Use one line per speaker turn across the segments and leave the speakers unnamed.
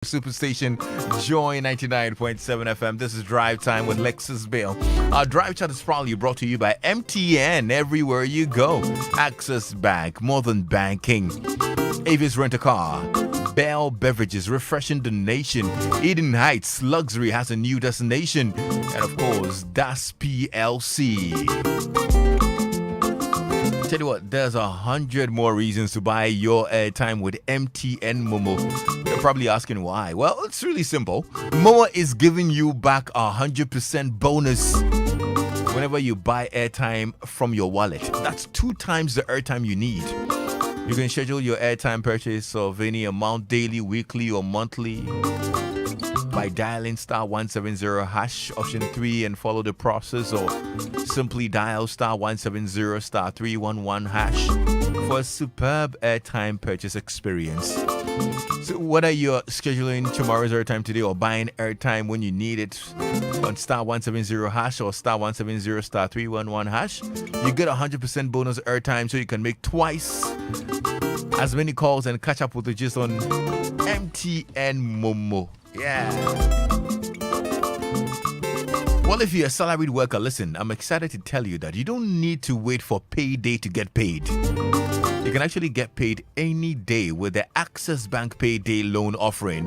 Superstation Joy 99.7 FM. This is Drive Time with Lexis Bill. Our Drive Chat is proudly brought to you by MTN. Everywhere you go. Access Bank, more than banking. Avis Rent a Car. Bell Beverages, refreshing the nation. Eden Heights, luxury has a new destination. And of course, Das PLC. Tell you what, there's 100 more reasons to buy your airtime with MTN Momo. You're probably asking why. Well, it's really simple. Momo is giving you back 100% bonus whenever you buy airtime from your wallet. That's 2 times the airtime you need. You can schedule your airtime purchase of any amount daily, weekly, or monthly by dialing star 170 hash option 3 and follow the process, or simply dial star 170 star 311 hash for a superb airtime purchase experience. So whether you're scheduling tomorrow's airtime today or buying airtime when you need it on star 170 hash or star 170 star 311 hash, you get 100% bonus airtime so you can make twice as many calls and catch up with the gist on MTN Momo. Yeah. Well, if you're a salaried worker, listen, I'm excited to tell you that you don't need to wait for payday to get paid. You can actually get paid any day with the Access Bank Payday Loan offering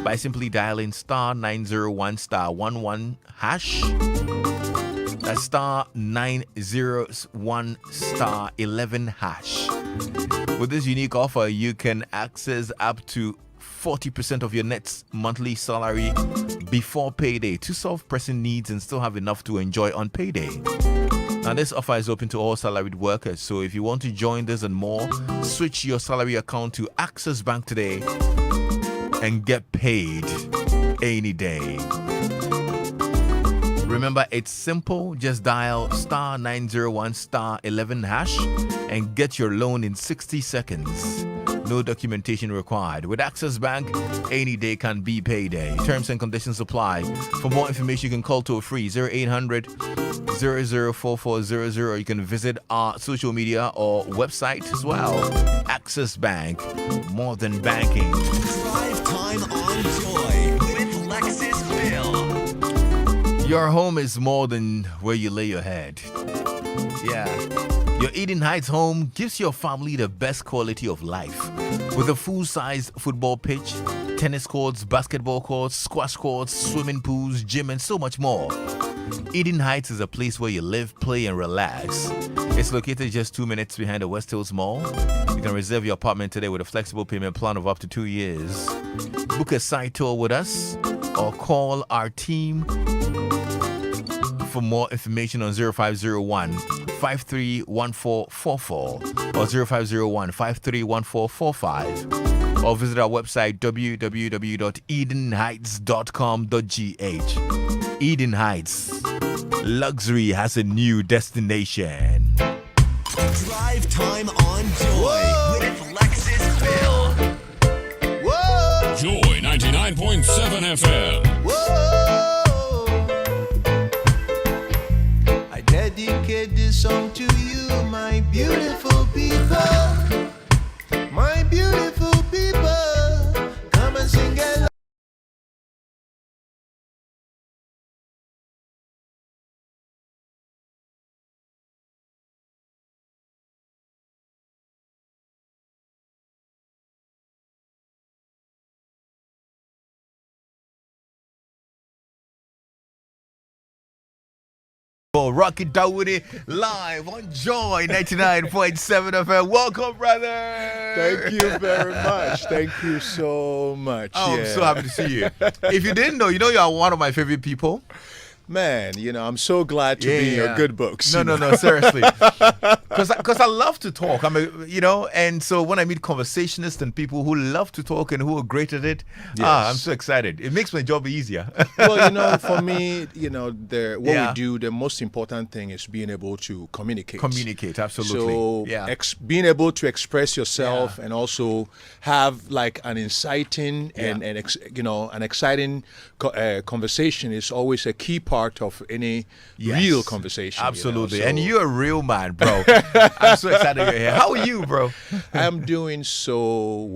by simply dialing star 901 star 11 hash. That's star 901 star 11 hash. With this unique offer, you can access up to 40% of your net monthly salary before payday to solve pressing needs and still have enough to enjoy on payday. Now, this offer is open to all salaried workers, so if you want to join this and more, switch your salary account to Access Bank today and get paid any day. Remember, it's simple. Just dial star 901 star 11 hash and get your loan in 60 seconds. No documentation required. With Access Bank, any day can be payday. Terms and conditions apply. For more information, you can call toll free 0800 004400, or you can visit our social media or website as well. Access Bank, more than banking.
Drive Time on Joy with Lexis Bill.
Your home is more than where you lay your head. Yeah. Your Eden Heights home gives your family the best quality of life. With a full-sized football pitch, tennis courts, basketball courts, squash courts, swimming pools, gym, and so much more. Eden Heights is a place where you live, play, and relax. It's located just 2 minutes behind the West Hills Mall. You can reserve your apartment today with a flexible payment plan of up to 2 years. Book a site tour with us or call our team for more information on 0501 531444 or 0501 531445, or visit our website www.edenheights.com.gh. Eden Heights, luxury has a new destination.
Drive Time on Joy with Lexis Bill.
Whoa. Joy 99.7 FM.
Whoa. I dedicate this song to you, my beautiful people. My beautiful people. Come and sing along.
Rock it down with it live on Joy 99.7 FM. Welcome, brother.
Thank you very much. Thank you so much.
Oh, I'm so happy to see you. If you didn't know, you are one of my favorite people.
Man, I'm so glad to be in your good books.
No, seriously. Because I love to talk. And so when I meet conversationalists and people who love to talk and who are great at it,
Yes.
I'm so excited. It makes my job easier.
Well, for me, we do, the most important thing is being able to communicate.
Communicate, absolutely.
So being able to express yourself and also have like an inciting and an exciting conversation is always a key part part of any
Yes.
real conversation.
Absolutely.
You know?
And
So
you're a real man, bro. I'm so excited you're here. How are you, bro?
I'm doing so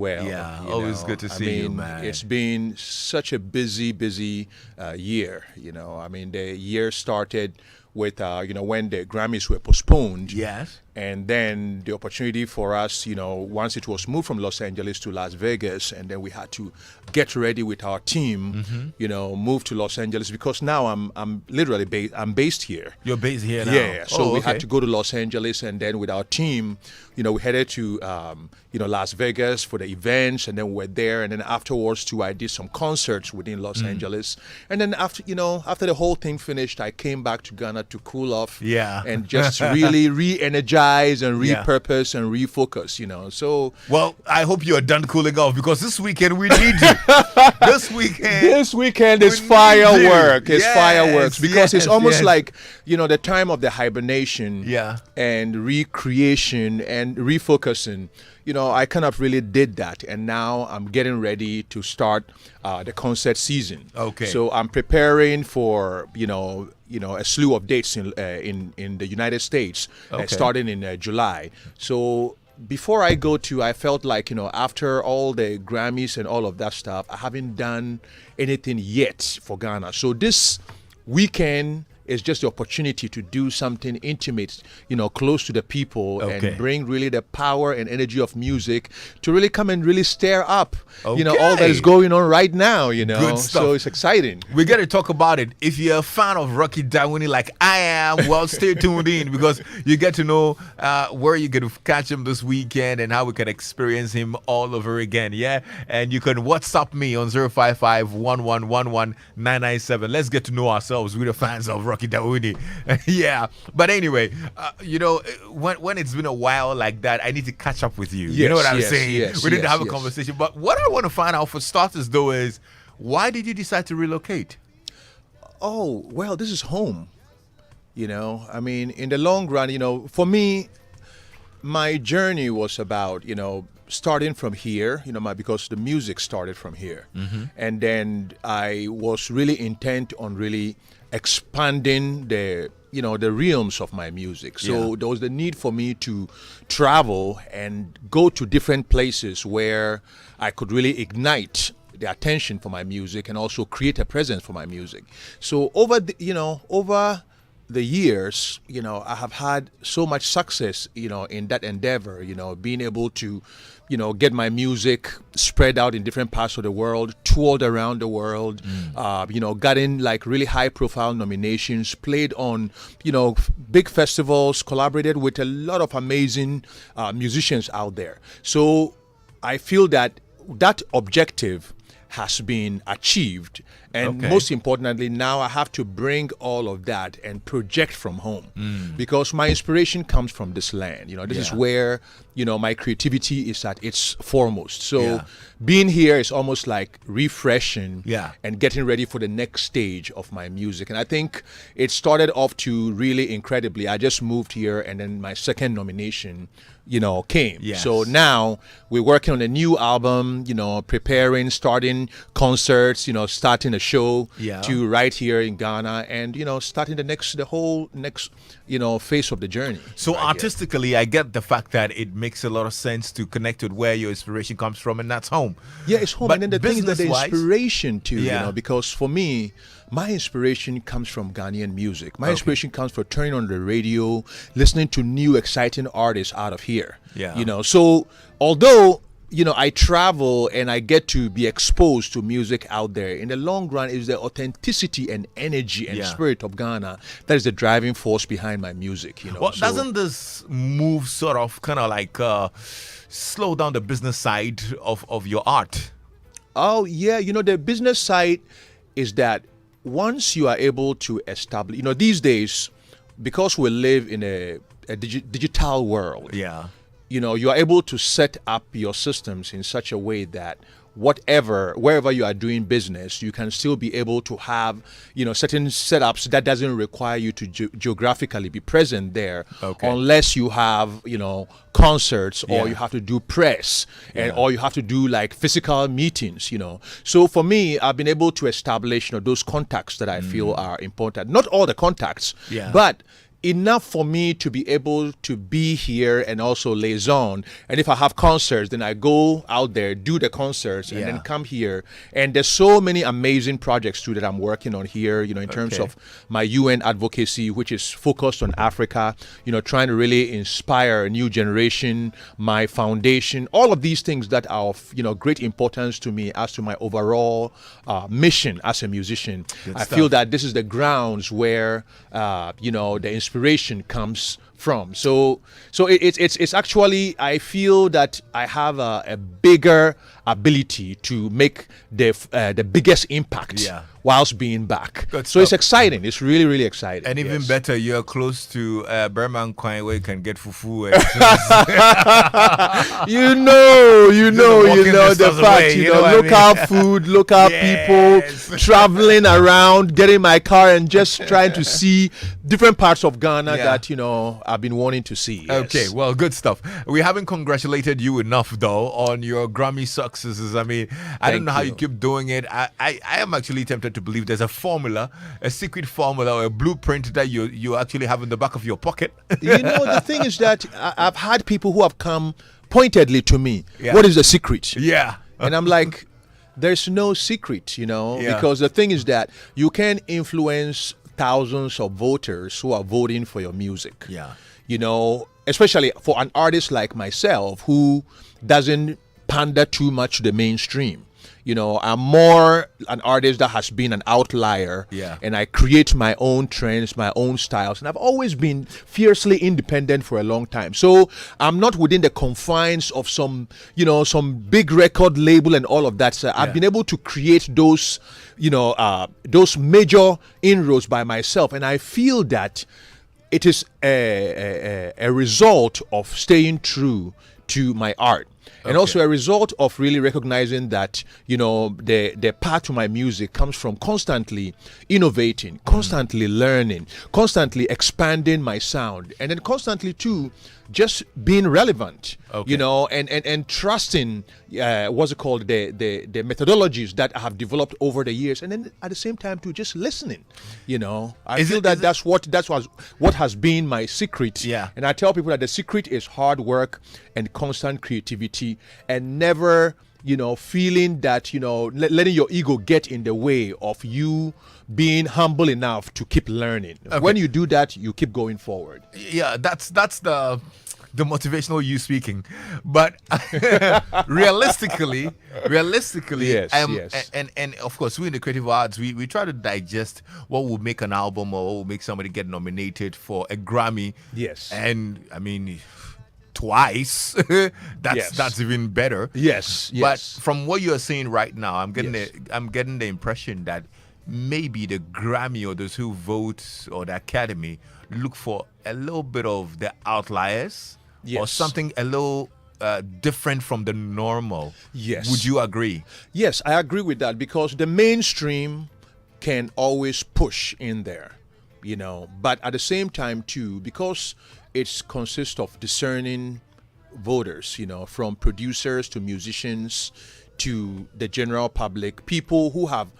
well.
Yeah,
you
always
know.
good to
I
see you,
mean,
man.
It's been such a busy year. You know, I mean, the year started with when the Grammys were postponed.
Yes.
And then the opportunity for us, once it was moved from Los Angeles to Las Vegas, and then we had to get ready with our team, move to Los Angeles, because now I'm literally based here.
You're based here now?
Yeah, so we
okay.
had to go to Los Angeles, and then with our team, we headed to Las Vegas for the events, and then we were there, and then afterwards too, I did some concerts within Los Angeles, and then after the whole thing finished, I came back to Ghana to cool off, and just really re-energize and repurpose and refocus. So
well, I hope you're done cooling off, because this weekend we need you. This weekend
is
we need
firework.
you.
It's
Yes,
fireworks, because it's
yes,
almost
yes.
like the time of the hibernation and recreation and refocusing. I kind of really did that, and now I'm getting ready to start the concert season.
Okay.
So I'm preparing for a slew of dates in the United States, starting in July. So before I felt like after all the Grammys and all of that stuff, I haven't done anything yet for Ghana. So this weekend is just the opportunity to do something intimate, close to the people, and bring really the power and energy of music to really come and really stir up, all that is going on right now,
Good stuff.
So it's exciting.
We got to talk about it. If you're a fan of Rocky Dawuni like I am, well, stay tuned in, because you get to know where you're going to catch him this weekend and how we can experience him all over again. Yeah. And you can WhatsApp me on 055-1111-997. Let's get to know ourselves. We're the fans of Rocky Dawuni. Yeah. But anyway, when it's been a while like that, I need to catch up with you. You know what I'm saying?
Yes,
we need to have a
yes.
conversation. But what I want to find out for starters, though, is why did you decide to relocate?
Oh, well, this is home. I mean, in the long run, for me, my journey was about, starting from here, because the music started from here. And then I was really intent on really expanding the realms of my music. So there was the need for me to travel and go to different places where I could really ignite the attention for my music and also create a presence for my music. So over the years, I have had so much success, in that endeavor, being able to, get my music spread out in different parts of the world, toured around the world, gotten like really high profile nominations, played on, big festivals, collaborated with a lot of amazing musicians out there. So I feel that objective has been achieved, and most importantly, now I have to bring all of that and project from home, because my inspiration comes from this land. This is where my creativity is at its foremost. So being here is almost like refreshing and getting ready for the next stage of my music. And I think it started off to really incredibly. I just moved here, and then my second nomination came.
Yes.
So now we're working on a new album, preparing, starting concerts, starting a show to right here in Ghana, and starting the whole next phase of the journey.
So
right
artistically, I get the fact that it makes a lot of sense to connect with where your inspiration comes from, and that's home.
Yeah, it's home.
But
And then the thing is that the
business-wise-
inspiration too, because for me, my inspiration comes from Ghanaian music. My inspiration comes from turning on the radio, listening to new exciting artists out of here.
Yeah.
So although I travel and I get to be exposed to music out there, in the long run, it's the authenticity and energy and spirit of Ghana that is the driving force behind my music.
Well,
So-
doesn't this move sort of kind of like slow down the business side of your art?
Oh, yeah. The business side is that once you are able to establish, these days, because we live in a digital world, you are able to set up your systems in such a way that wherever you are doing business, you can still be able to have, certain setups that doesn't require you to geographically be present there, unless you have, concerts or you have to do press or you have to do like physical meetings, So for me, I've been able to establish, those contacts that I feel are important. Not all the contacts, but enough for me to be able to be here and also liaison. And if I have concerts, then I go out there, do the concerts, and then come here. And there's so many amazing projects too that I'm working on here, in terms of my UN advocacy, which is focused on Africa, trying to really inspire a new generation, my foundation, all of these things that are of, great importance to me as to my overall mission as a musician. I feel that this is the grounds where, the inspiration comes from. So it's actually, I feel that I have a bigger ability to make the biggest impact whilst being back. So it's exciting. It's really, really exciting.
And even better, you're close to Berman Kwai where you can get fufu.
you know the fact, local food, local people, traveling around, getting my car and just trying to see different parts of Ghana that, I've been wanting to see. Yes.
Okay, well, good stuff. We haven't congratulated you enough, though, on your Grammy successes. I mean, I don't know how you keep doing it. I am actually tempted to believe there's a formula, a secret formula or a blueprint that you actually have in the back of your pocket.
The thing is that I've had people who have come pointedly to me. What is the secret? And I'm like, there's no secret, because the thing is that you can influence thousands of voters who are voting for your music. Especially for an artist like myself who doesn't pander too much to the mainstream. I'm more an artist that has been an outlier, and I create my own trends, my own styles, and I've always been fiercely independent for a long time. So I'm not within the confines of some big record label and all of that. So I've been able to create those, those major inroads by myself, and I feel that it is a result of staying true to my art. And also a result of really recognizing that, the path to my music comes from constantly innovating, constantly learning, constantly expanding my sound, and then constantly too just being relevant, and trusting what's it called, the methodologies that I have developed over the years, and then at the same time too just listening. I feel that that's what has been my secret. And I tell people that the secret is hard work and constant creativity, and never feeling that letting your ego get in the way of you being humble enough to keep learning. When you do that, you keep going forward.
That's the motivational you speaking, but realistically,
yes.
And of course, we in the creative arts, we try to digest what will make an album or what will make somebody get nominated for a Grammy. And I mean, twice. That's even better.
Yes.
But from what you're saying right now, I'm getting the impression that maybe the Grammy or those who vote or the Academy look for a little bit of the outliers or something a little different from the normal. Would you agree?
Yes, I agree with that, because the mainstream can always push in there, but at the same time too, because it consists of discerning voters, from producers to musicians to the general public, people who have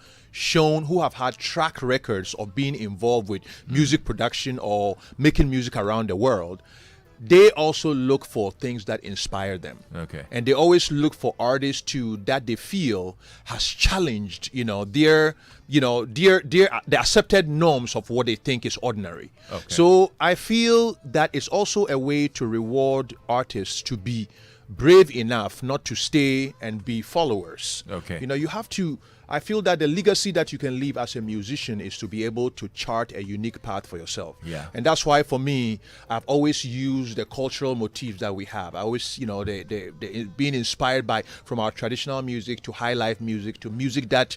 had track records of being involved with music production or making music around the world. They also look for things that inspire them. And they always look for artists too that they feel has challenged, the accepted norms of what they think is ordinary. So I feel that it's also a way to reward artists to be brave enough not to stay and be followers. You have to. I feel that the legacy that you can leave as a musician is to be able to chart a unique path for yourself. And that's why for me, I've always used the cultural motifs that we have. I always, the being inspired from our traditional music to high life music to music that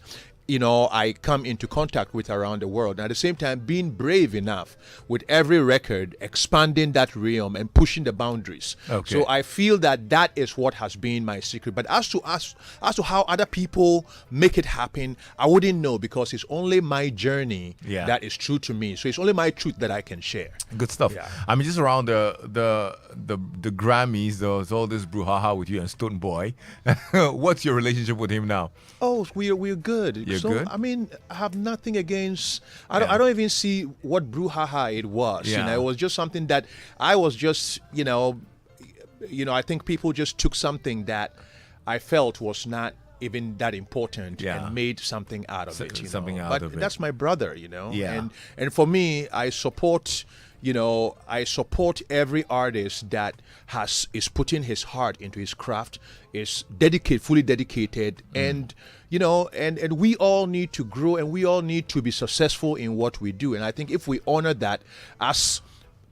I come into contact with around the world. And at the same time, being brave enough with every record, expanding that realm and pushing the boundaries.
Okay.
So I feel that is what has been my secret. But as to how other people make it happen, I wouldn't know, because it's only my journey that is true to me. So it's only my truth that I can share.
Good stuff.
Yeah.
I mean, just around the Grammys, there was all this brouhaha with you and Stone Boy. What's your relationship with him now?
Oh, we're good.
You're good?
I mean, I have nothing against. I don't even see what brouhaha it was.
Yeah.
It was just something that I was just I think people just took something that I felt was not even that important and made something out of it.
Something out
but
of it.
that's my brother.
Yeah.
And for me, I support. I support every artist that is putting his heart into his craft, is fully dedicated, and and we all need to grow, and we all need to be successful in what we do. And I think if we honor that as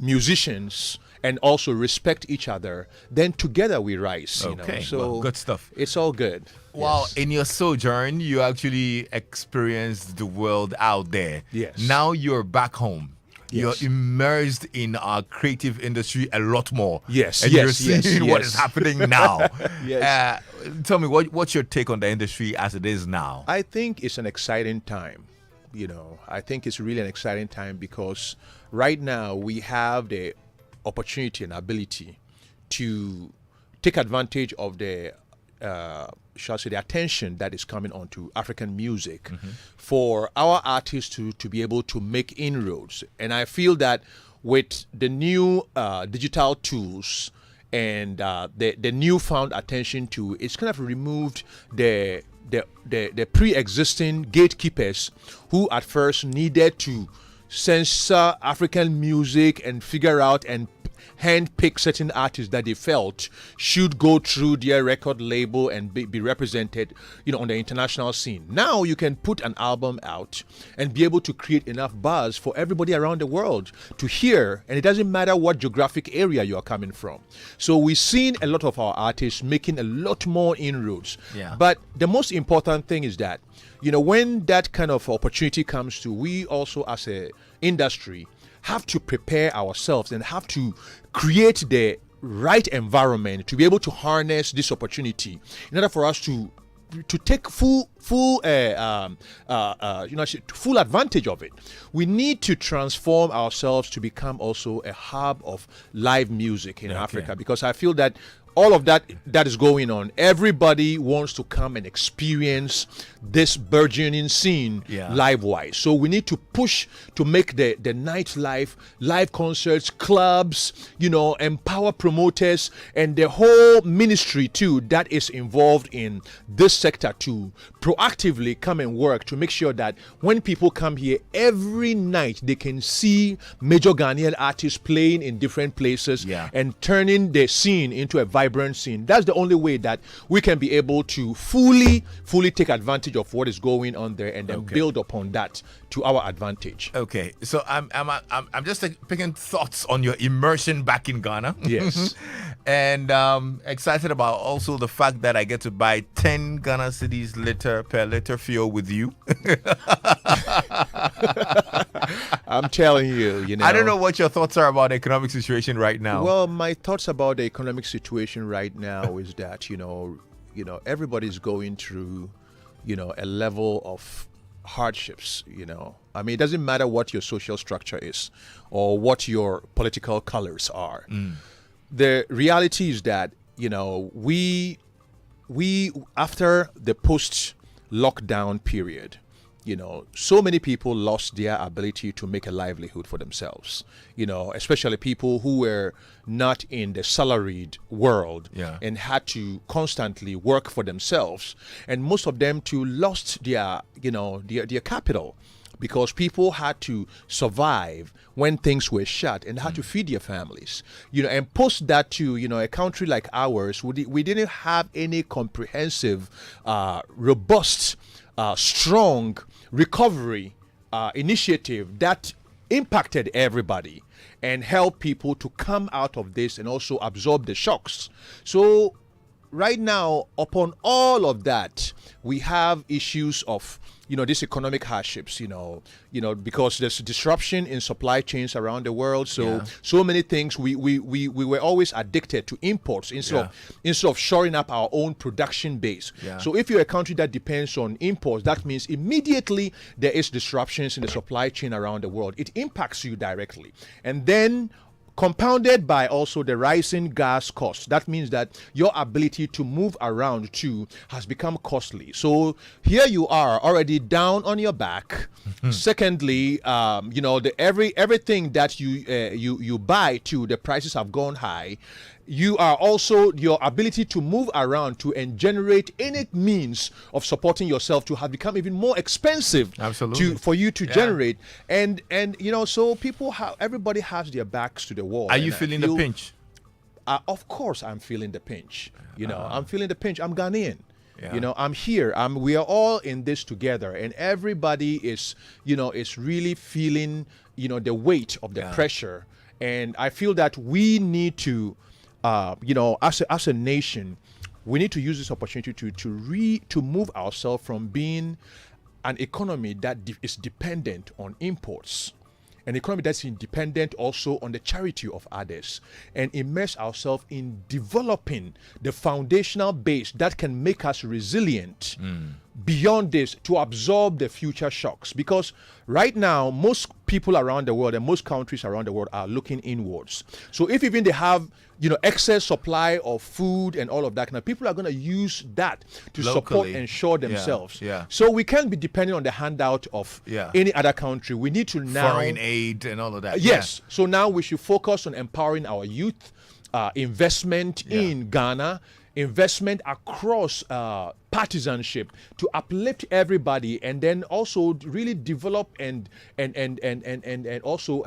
musicians and also respect each other, then together we rise.
Okay,
So
well, good stuff.
It's all good.
Well,
Yes.
in your sojourn, you actually experienced the world out there.
Yes.
Now you're back home.
Yes.
You're immersed in our creative industry a lot more.
Yes,
And
yes,
you're seeing
yes,
what
yes.
is happening now.
Yes.
Tell me, what's your take on the industry as it is now?
I think it's an exciting time. I think it's really an exciting time because right now we have the opportunity and ability to take advantage of the shall I say, the attention that is coming onto African music for our artists to be able to make inroads. And I feel that with the new digital tools and the newfound attention to, it's kind of removed the pre-existing gatekeepers who at first needed to censor African music and figure out and handpick certain artists that they felt should go through their record label and be represented, on the international scene. Now you can put an album out and be able to create enough buzz for everybody around the world to hear, and it doesn't matter what geographic area you are coming from. So we've seen a lot of our artists making a lot more inroads.
Yeah.
But the most important thing is that, when that kind of opportunity comes to, we also as a industry have to prepare ourselves and have to create the right environment to be able to harness this opportunity in order for us to take full advantage of it. We need to transform ourselves to become also a hub of live music in Africa, because I feel that all of that is going on. Everybody wants to come and experience this burgeoning scene live-wise. So we need to push to make the nightlife, live concerts, clubs, empower promoters and the whole ministry too that is involved in this sector to proactively come and work to make sure that when people come here every night, they can see major Ghanaian artists playing in different places and turning the scene into a vibrant scene. That's the only way that we can be able to fully take advantage of what is going on there and then build upon that to our advantage.
Okay, so I'm just picking thoughts on your immersion back in Ghana.
Yes.
And excited about also the fact that I get to buy 10 Ghana cedis per liter fuel with you.
I'm telling you,
I don't know what your thoughts are about the economic situation right now.
Well, my thoughts about the economic situation right now is that, everybody's going through, a level of hardships. I mean, it doesn't matter what your social structure is or what your political colors are. The reality is that, we after the post-lockdown period, so many people lost their ability to make a livelihood for themselves, especially people who were not in the salaried world and had to constantly work for themselves. And most of them too lost their capital, because people had to survive when things were shut and had to feed their families. And post that to, a country like ours, we didn't have any comprehensive, robust, strong recovery initiative that impacted everybody and helped people to come out of this and also absorb the shocks. So right now, upon all of that, we have issues of these economic hardships, because there's disruption in supply chains around the world. So so many things we were always addicted to imports instead of shoring up our own production base. So if you're a country that depends on imports, that means immediately there is disruptions in the supply chain around the world. It impacts you directly. And then compounded by also the rising gas costs. That means that your ability to move around too has become costly. So here you are already down on your back. Secondly, everything that you buy too, the prices have gone high. You are also, your ability to move around to and generate any means of supporting yourself to have become even more expensive.
Absolutely.
For you to generate. And so everybody has their backs to the wall.
Are you feeling the pinch?
Of course I'm feeling the pinch. I'm feeling the pinch. I'm Ghanaian.
Yeah.
I'm here. We are all in this together, and everybody is really feeling, the weight of the pressure. And I feel that we need to, as a nation, we need to use this opportunity to move ourselves from being an economy that is dependent on imports, an economy that's dependent also on the charity of others, and immerse ourselves in developing the foundational base that can make us resilient beyond this to absorb the future shocks. Because right now, most people around the world and most countries around the world are looking inwards. So if even they have excess supply of food and all of that, now people are going to use that to support and ensure themselves. So we can't be dependent on the handout of any other country. We need to now
foreign aid and all of that.
Yes. So now we should focus on empowering our youth, investment in Ghana, investment across partisanship to uplift everybody, and then also really develop and also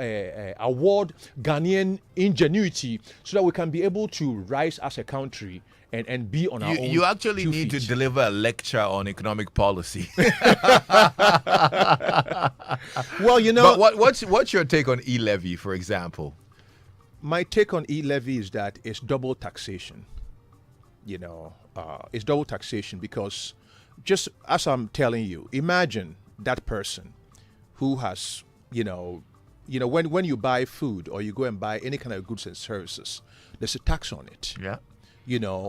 award Ghanaian ingenuity so that we can be able to rise as a country and be on our own.
You actually need to deliver a lecture on economic policy.
Well,
But what's your take on e-levy, for example?
My take on e-levy is that it's double taxation. It's double taxation because, just as I'm telling you, imagine that person who has, when you buy food or you go and buy any kind of goods and services, there's a tax on it.
Yeah.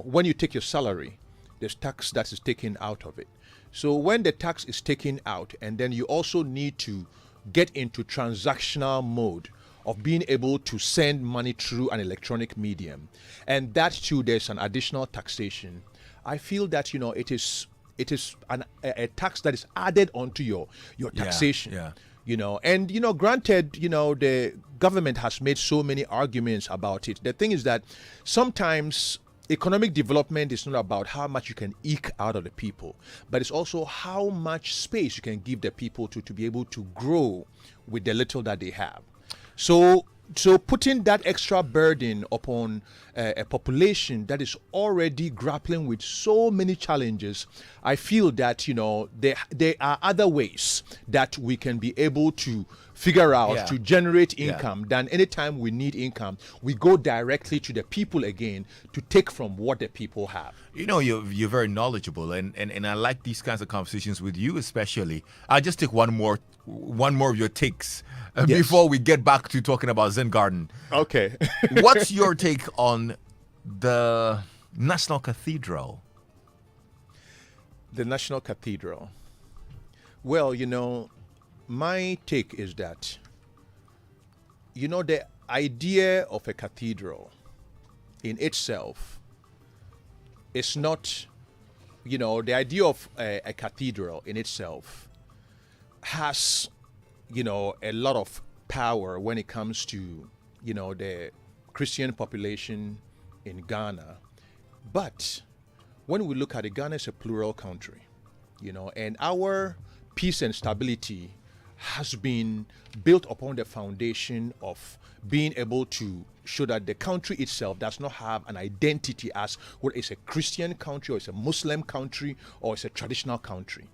When you take your salary, there's tax that is taken out of it. So when the tax is taken out, and then you also need to get into transactional mode of being able to send money through an electronic medium, and that too there's an additional taxation. I feel that it is a tax that is added onto your taxation. And granted, the government has made so many arguments about it. The thing is that sometimes economic development is not about how much you can eke out of the people, but it's also how much space you can give the people to be able to grow with the little that they have. So putting that extra burden upon a population that is already grappling with so many challenges, I feel that there are other ways that we can be able to figure out to generate income than anytime we need income, we go directly to the people again to take from what the people have.
You're very knowledgeable, and I like these kinds of conversations with you especially. I'll just take one more of your takes before we get back to talking about Zen Garden.
Okay.
What's your take on the National Cathedral?
The National Cathedral. Well, my take is that, the idea of a cathedral in itself is not, the idea of a cathedral in itself has, a lot of power when it comes to, the Christian population in Ghana. But when we look at it, Ghana is a plural country, and our peace and stability has been built upon the foundation of being able to show that the country itself does not have an identity as whether it's a Christian country or it's a Muslim country or it's a traditional country.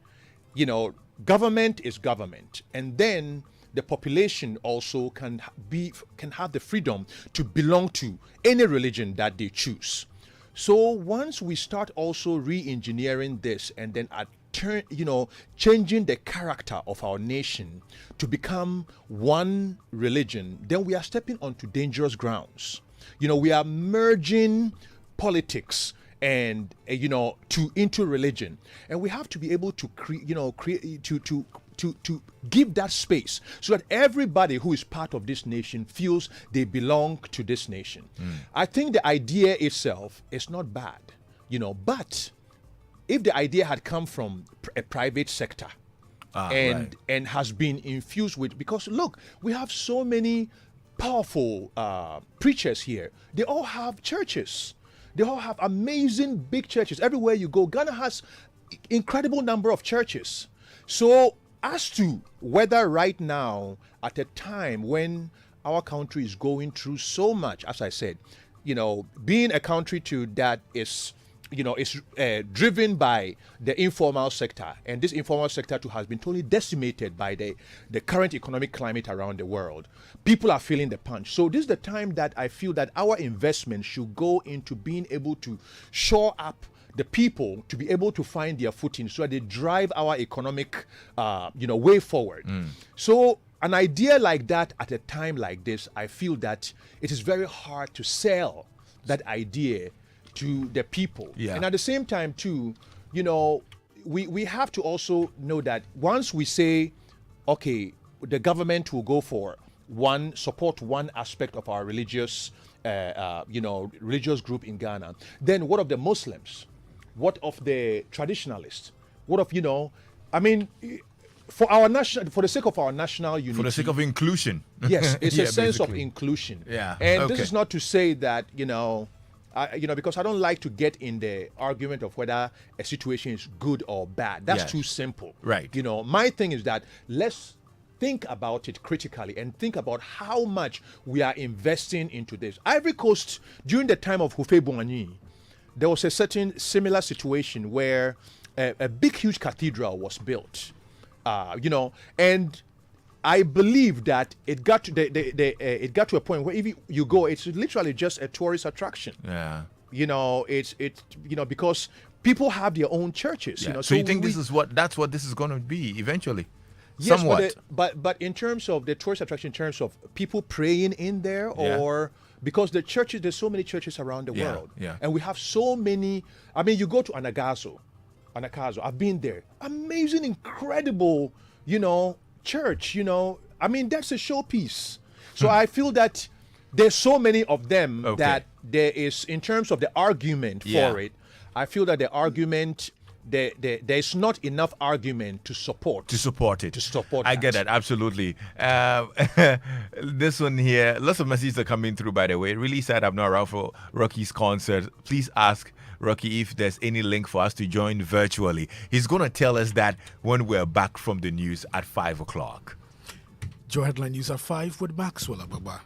Government is government, and then the population also can have the freedom to belong to any religion that they choose. So once we start also re-engineering this and then changing the character of our nation to become one religion, then we are stepping onto dangerous grounds. We are merging politics and into religion, and we have to be able to create to give that space so that everybody who is part of this nation feels they belong to this nation. I think the idea itself is not bad, but if the idea had come from a private sector and has been infused with, because look, we have so many powerful preachers here. They all have churches. They all have amazing big churches. Everywhere you go, Ghana has incredible number of churches. So as to whether right now, at a time when our country is going through so much, as I said, being a country too that is driven by the informal sector, and this informal sector too has been totally decimated by the current economic climate around the world. People are feeling the punch. So this is the time that I feel that our investment should go into being able to shore up the people to be able to find their footing so that they drive our economic way forward. So an idea like that at a time like this, I feel that it is very hard to sell that idea to the people.
Yeah.
And at the same time too, we have to also know that once we say, okay, the government will go for support one aspect of our religious religious group in Ghana, then what of the Muslims? What of the traditionalists? What of for the sake of our national unity,
For the sake of inclusion.
yes, it's
Yeah,
a sense
basically.
of inclusion.
Yeah,
And
okay.
this is not to say that because I don't like to get in the argument of whether a situation is good or bad. That's
Yes.
too simple.
Right.
My thing is that let's think about it critically and think about how much we are investing into this. Ivory Coast, during the time of Houphouët-Boigny, there was a certain similar situation where a big, huge cathedral was built, and I believe that it got to it got to a point where if you go, it's literally just a tourist attraction.
Yeah.
It's because people have their own churches.
Yeah. So you think that's what this is going to be eventually?
Yes,
Somewhat.
but in terms of the tourist attraction, in terms of people praying in there,
Yeah.
or because there's so many churches around the
Yeah,
world,
yeah.
and we have so many. I mean, you go to Anagazo, I've been there. Amazing, incredible, church. I mean, that's a showpiece. So I feel that there's so many of them
Okay.
that there is, in terms of the argument
Yeah.
for it, I feel that the argument. There's not enough argument to support
To support it. I get that, absolutely. This one here, lots of messages are coming through, by the way. Really sad I'm not around for Rocky's concert. Please ask Rocky if there's any link for us to join virtually. He's going to tell us that when we're back from the news at 5 o'clock.
Joe Headline News at 5 with Maxwell Ababa.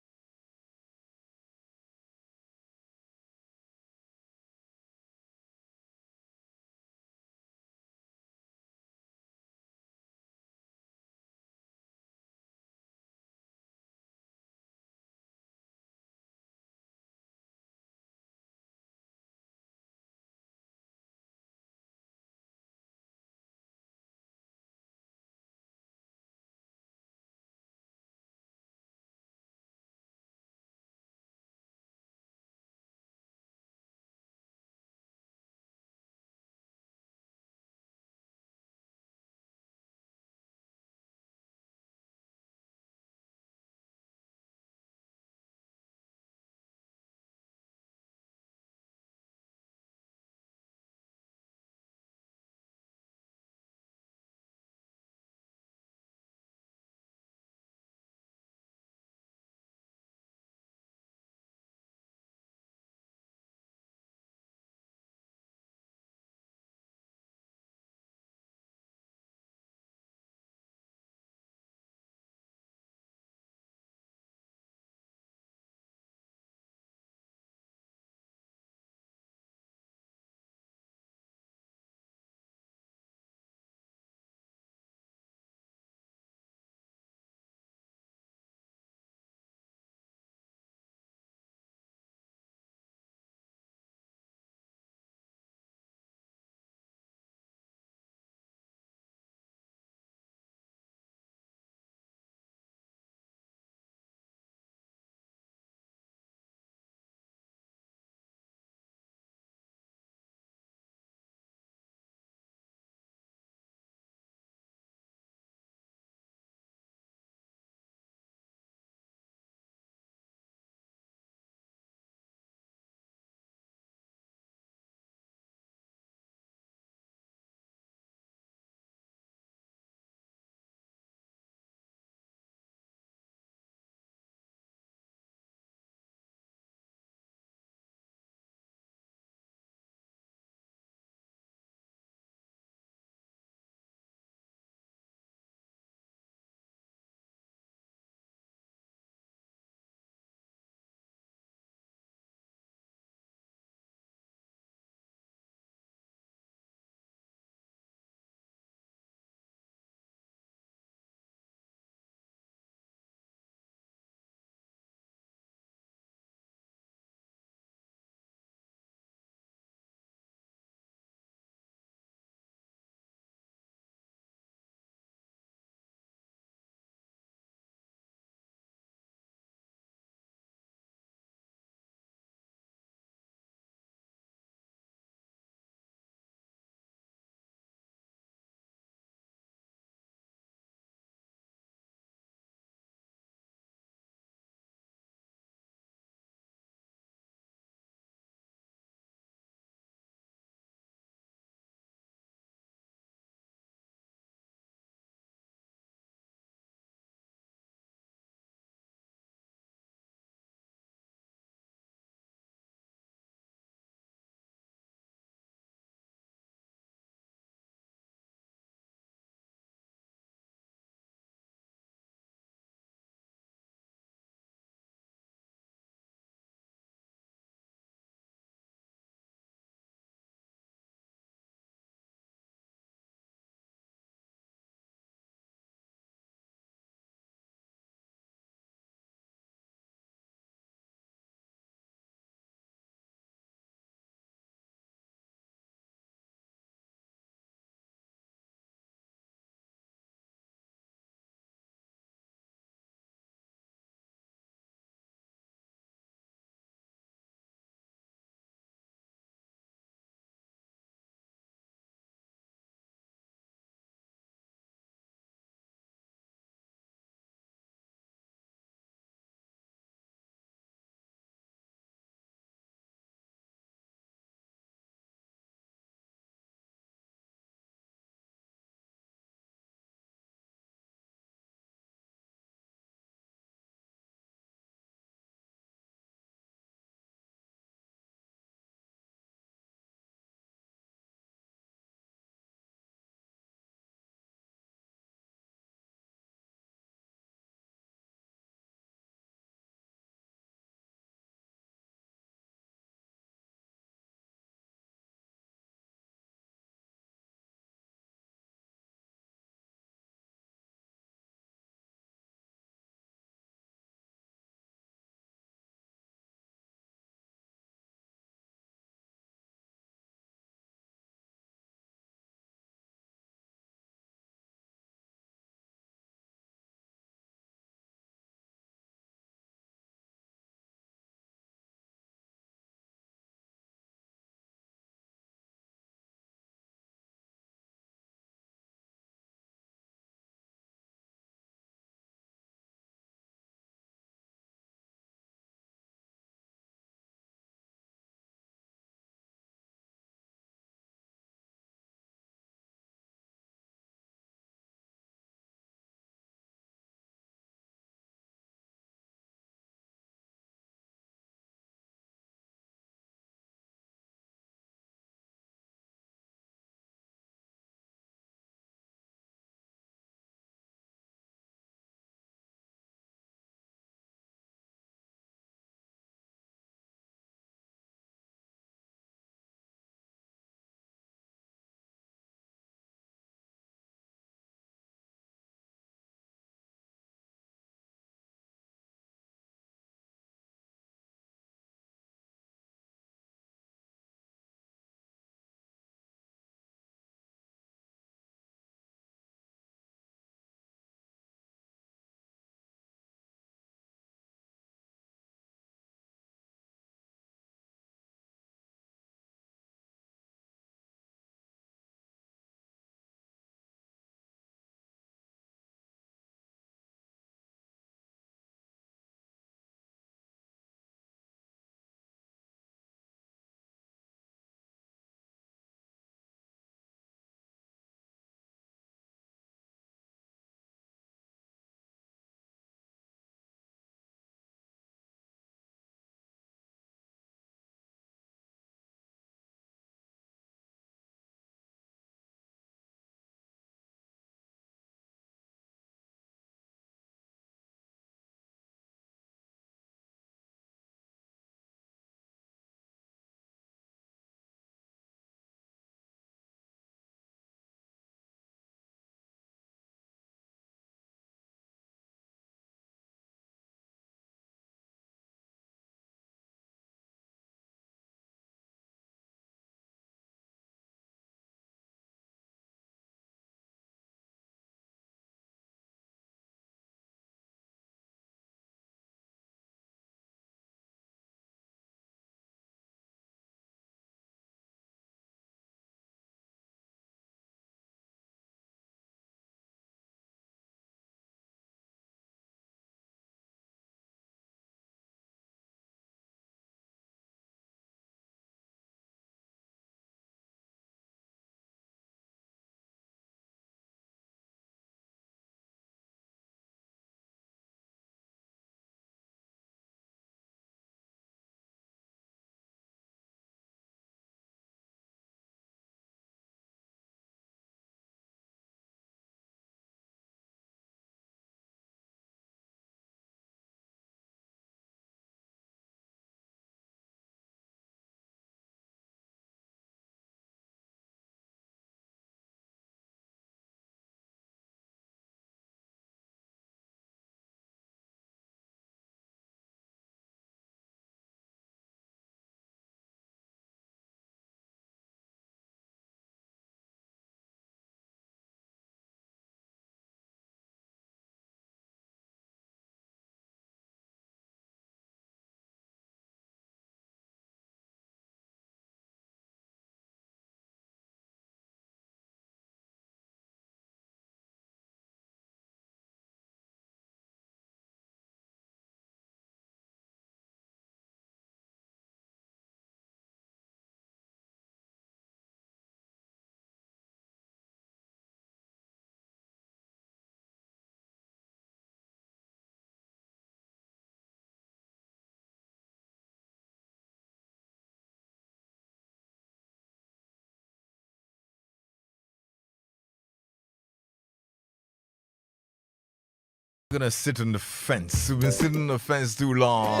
gonna sit on the fence. We've been sitting on the fence too long.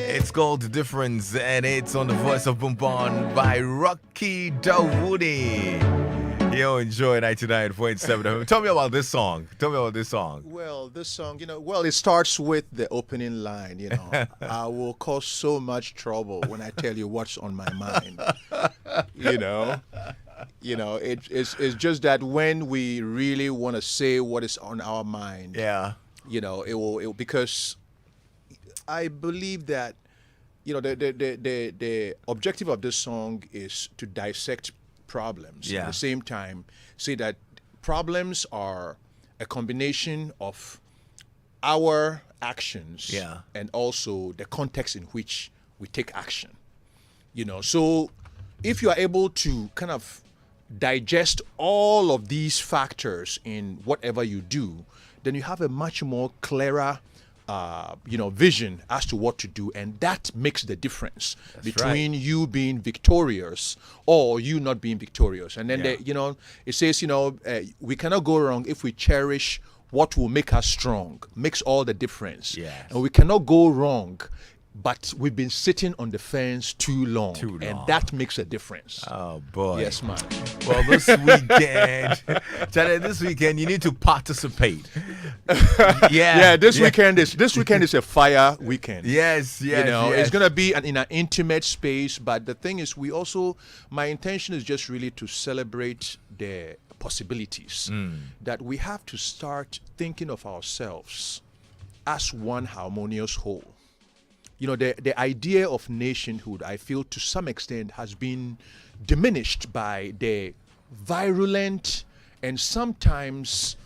It's called The Difference, and it's on the voice of Bumbon by Rocky Dawudi. Yo, enjoy 99.7. Tell me about this song.
Well, this song, it starts with the opening line, I will cause so much trouble when I tell you what's on my mind. It's just that when we really want to say what is on our mind,
Yeah.
it will because I believe that, the objective of this song is to dissect problems.
Yeah.
At the same time, say that problems are a combination of our actions
Yeah.
and also the context in which we take action. So if you are able to kind of digest all of these factors in whatever you do, then you have a much more clearer vision as to what to do, and that makes the difference between you being victorious or you not being victorious. And then it says we cannot go wrong if we cherish what will make us strong. Makes all the difference.
Yes.
And we cannot go wrong, but we've been sitting on the fence too long. And that makes a difference.
Oh boy.
Yes, man.
Well, this weekend, Charlie, you need to participate.
This weekend is a fire weekend.
Yes.
It's gonna be in an intimate space. But the thing is, my intention is just really to celebrate the possibilities that we have to start thinking of ourselves as one harmonious whole. The idea of nationhood, I feel to some extent has been diminished by the virulent and sometimes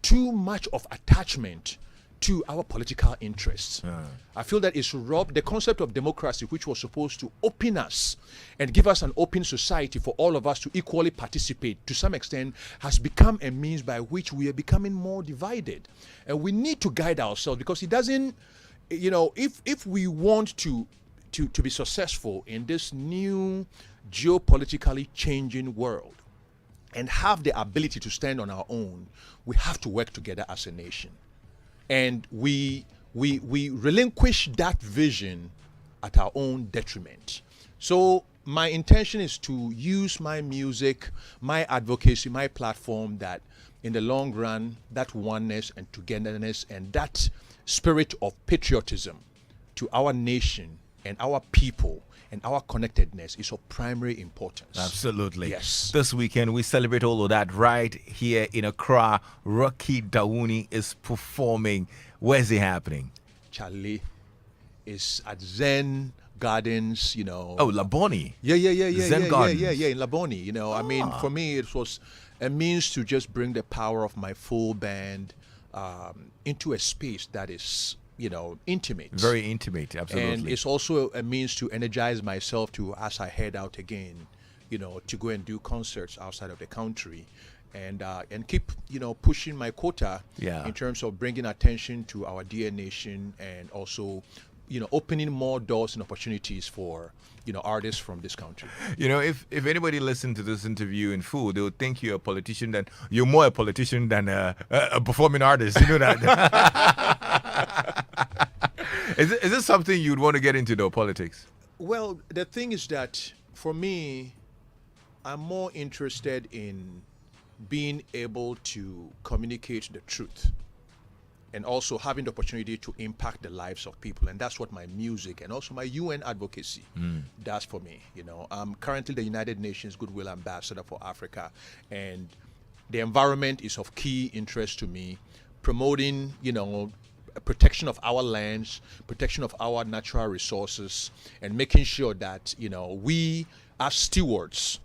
too much of attachment to our political interests. I feel that it's robbed the concept of democracy, which was supposed to open us and give us an open society for all of us to equally participate, to some extent has become a means by which we are becoming more divided. And we need to guide ourselves, because it doesn't, if we want to be successful in this new geopolitically changing world and have the ability to stand on our own, we have to work together as a nation. And we relinquish that vision at our own detriment. So my intention is to use my music, my advocacy, my platform, that in the long run, that oneness and togetherness and that spirit of patriotism to our nation and our people and our connectedness is of primary importance.
Absolutely.
Yes.
This weekend, we celebrate all of that right here in Accra. Rocky Dawudi is performing. Where's it happening?
Charlie is at Zen Gardens,
Oh, Laboni.
Yeah,
Zen Gardens.
in Laboni. I mean, for me, it was a means to just bring the power of my full band into a space that is, intimate.
Very intimate, absolutely.
And it's also a means to energize myself as I head out again, to go and do concerts outside of the country. And keep, pushing my quota in terms of bringing attention to our dear nation, and also, opening more doors and opportunities for, artists from this country.
If anybody listened to this interview in full, they would think you're a politician you're more a politician than a performing artist. You know that. Is this something you'd want to get into, though, politics?
Well, the thing is that for me, I'm more interested in being able to communicate the truth and also having the opportunity to impact the lives of people. And that's what my music and also my UN advocacy does for me. I'm currently the United Nations Goodwill Ambassador for Africa, and the environment is of key interest to me, promoting, protection of our lands, protection of our natural resources, and making sure that, we as stewards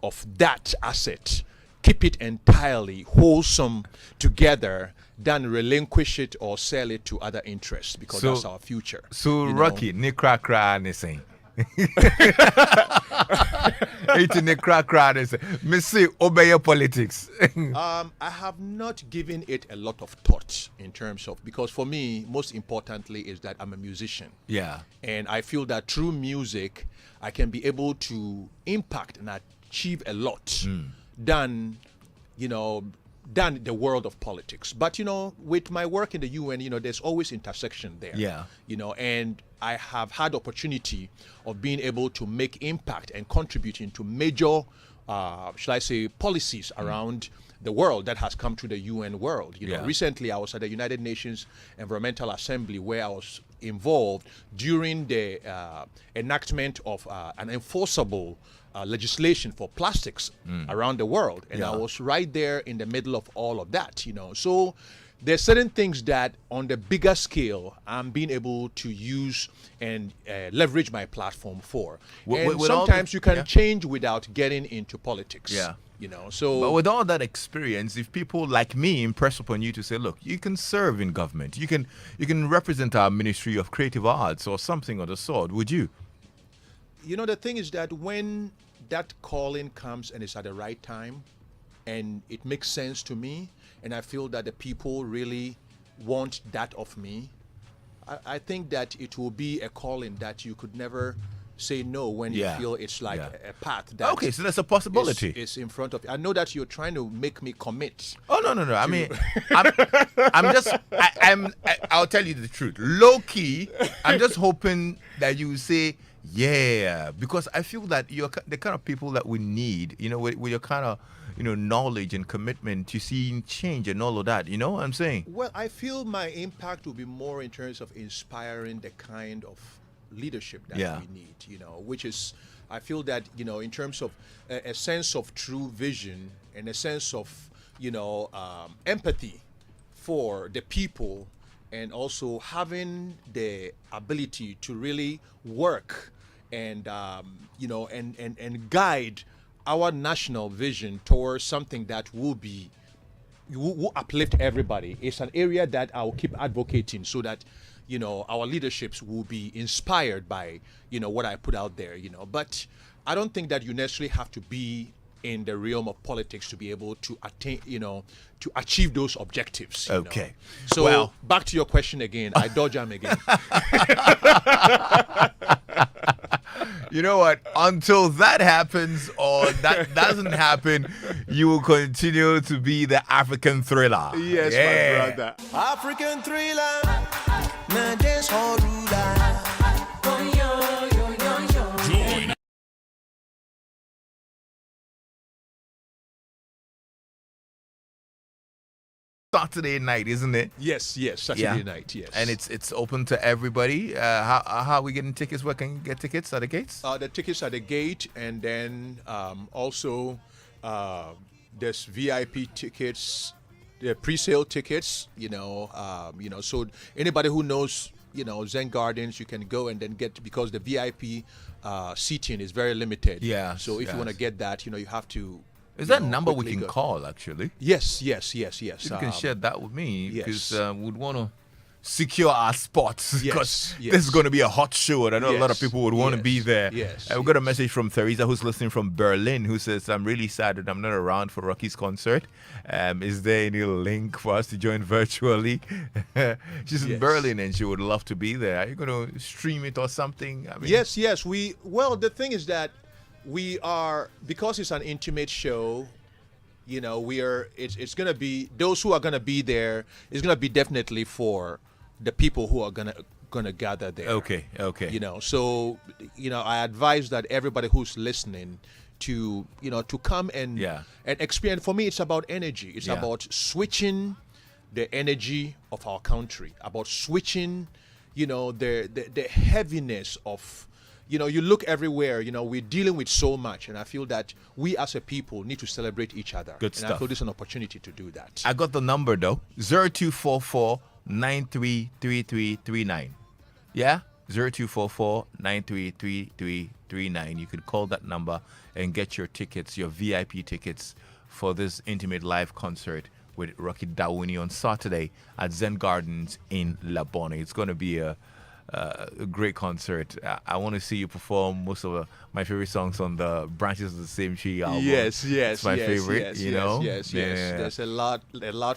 of that asset keep it entirely wholesome together than relinquish it or sell it to other interests, because that's our future.
So Rocky, ni kra kra ni saying. Me say obey politics.
I have not given it a lot of thought in terms of, because for me, most importantly is that I'm a musician.
Yeah.
And I feel that through music, I can be able to impact and achieve a lot than, than the world of politics. But with my work in the UN, there's always intersection there.
Yeah.
And I have had opportunity of being able to make impact and contributing to major, shall I say, policies around the world that has come to the UN world. Recently I was at the United Nations Environmental Assembly, where I was involved during the enactment of an enforceable legislation for plastics around the world, and I was right there in the middle of all of that. So there's certain things that on the bigger scale I'm being able to use and leverage my platform for. And
with all
sometimes
the-
you can change without getting into politics. So
But with all that experience, if people like me impress upon you to say, look, you can serve in government, you can represent our Ministry of Creative Arts or something of the sort, would you?
The thing is that when that calling comes and it's at the right time and it makes sense to me, and I feel that the people really want that of me, I think that it will be a calling that you could never say no when you feel it's like a path that
Okay, so that's a possibility.
is in front of you. I know that you're trying to make me commit.
Oh no! I mean, I'll tell you the truth. Low key, I'm just hoping that you say yeah, because I feel that you're the kind of people that we need. With your kind of knowledge and commitment to seeing change and all of that. You know what I'm saying?
Well, I feel my impact will be more in terms of inspiring the kind of leadership that we need, which is, I feel that, in terms of a sense of true vision and a sense of, empathy for the people, and also having the ability to really work and, and guide our national vision towards something that will uplift everybody. It's an area that I will keep advocating so that our leaderships will be inspired by what I put out there. But I don't think that you necessarily have to be in the realm of politics to be able to attain, to achieve those objectives.
Okay.
So
Well,
back to your question again. I dodge them again.
you know what? Until that happens or that doesn't happen, you will continue to be the African thriller.
Yes,
Yeah.
my brother.
African thriller, now dance hall ruler.
Joy
Saturday night, isn't it?
Yes, Saturday night, yes.
And it's open to everybody. How are we getting tickets? Where can you get tickets? At the gates?
The tickets at the gate, and then also there's VIP tickets, the pre-sale tickets. So anybody who knows, Zen Gardens, you can go and then get, because the VIP seating is very limited.
Yes,
So if you want to
yes.
get that, you have to.
Is that a number we
quickly
can
go.
call, actually?
Yes.
If you can share that with me,
yes.
because we'd want to secure our spots, because
Yes,
this is
yes.
going to be a hot show, and I know a lot of
Yes,
people would want to be
yes,
there.
yes,
We got a
yes.
message from Theresa, who's listening from Berlin, who says, I'm really sad that I'm not around for Rocky's concert. Is there any link for us to join virtually? She's in
Yes.
Berlin, and she would love to be there. Are you going to stream it or something? I mean,
Yes. The thing is that we are, because it's an intimate show, it's gonna be, those who are gonna be there is gonna be definitely for the people who are gonna gather there.
Okay.
So I advise that everybody who's listening to come and experience. For me, it's about energy. It's
Yeah.
about switching the energy of our country, about switching the heaviness of, you look everywhere, we're dealing with so much, and I feel that we as a people need to celebrate each other.
Good
and
stuff.
I feel this is an opportunity to do that.
I got the number though. 0244-933339. Yeah? 0244-933339. You can call that number and get your tickets, your VIP tickets for this intimate live concert with Rocky Dawuni on Saturday at Zen Gardens in Labone. It's going to be a great concert. I want to see you perform most of my favorite songs on the Branches of the Same Tree album.
Yes,
It's my favorite,
Yes.
Yeah.
There's a lot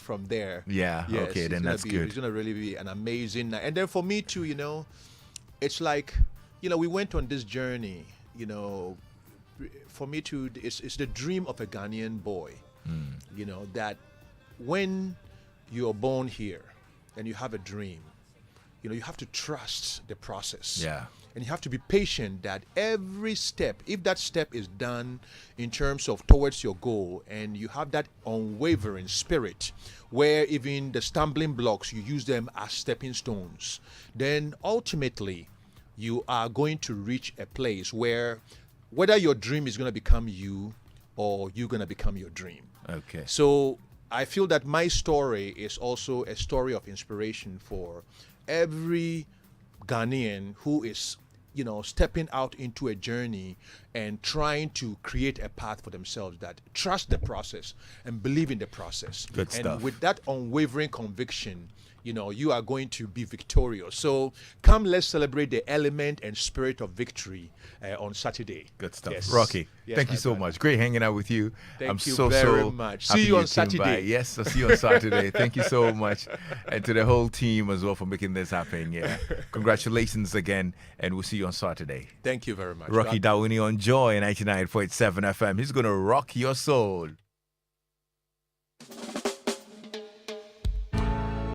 from there.
Yeah,
Yes,
okay,
it's
then
gonna
that's
be,
good.
It's gonna really be an amazing night. And then for me too, it's like, we went on this journey. For me too, it's the dream of a Ghanaian boy.
Hmm.
That when you are born here and you have a dream, you have to trust the process.
Yeah.
And you have to be patient that every step, if that step is done in terms of towards your goal, and you have that unwavering spirit where even the stumbling blocks, you use them as stepping stones, then ultimately you are going to reach a place where whether your dream is going to become you or you're going to become your dream.
Okay.
So I feel that my story is also a story of inspiration for every Ghanaian who is, stepping out into a journey and trying to create a path for themselves, that trust the process and believe in the process.
Good
and
stuff.
with that unwavering conviction, you are going to be victorious. So come, let's celebrate the element and spirit of victory on Saturday.
Good stuff.
Yes.
Rocky,
Yes,
thank
my
you so
brother.
much. Great hanging out with you.
Thank
I'm
you
so
very much.
happy
See you on
came by.
Saturday.
Yes, I'll see you on Saturday. Thank you so much. And to the whole team as well for making this happen. Yeah. Congratulations again. And we'll see you on Saturday.
Thank you very much.
Rocky Dawini on Joy 99.7 FM. He's going to rock your soul.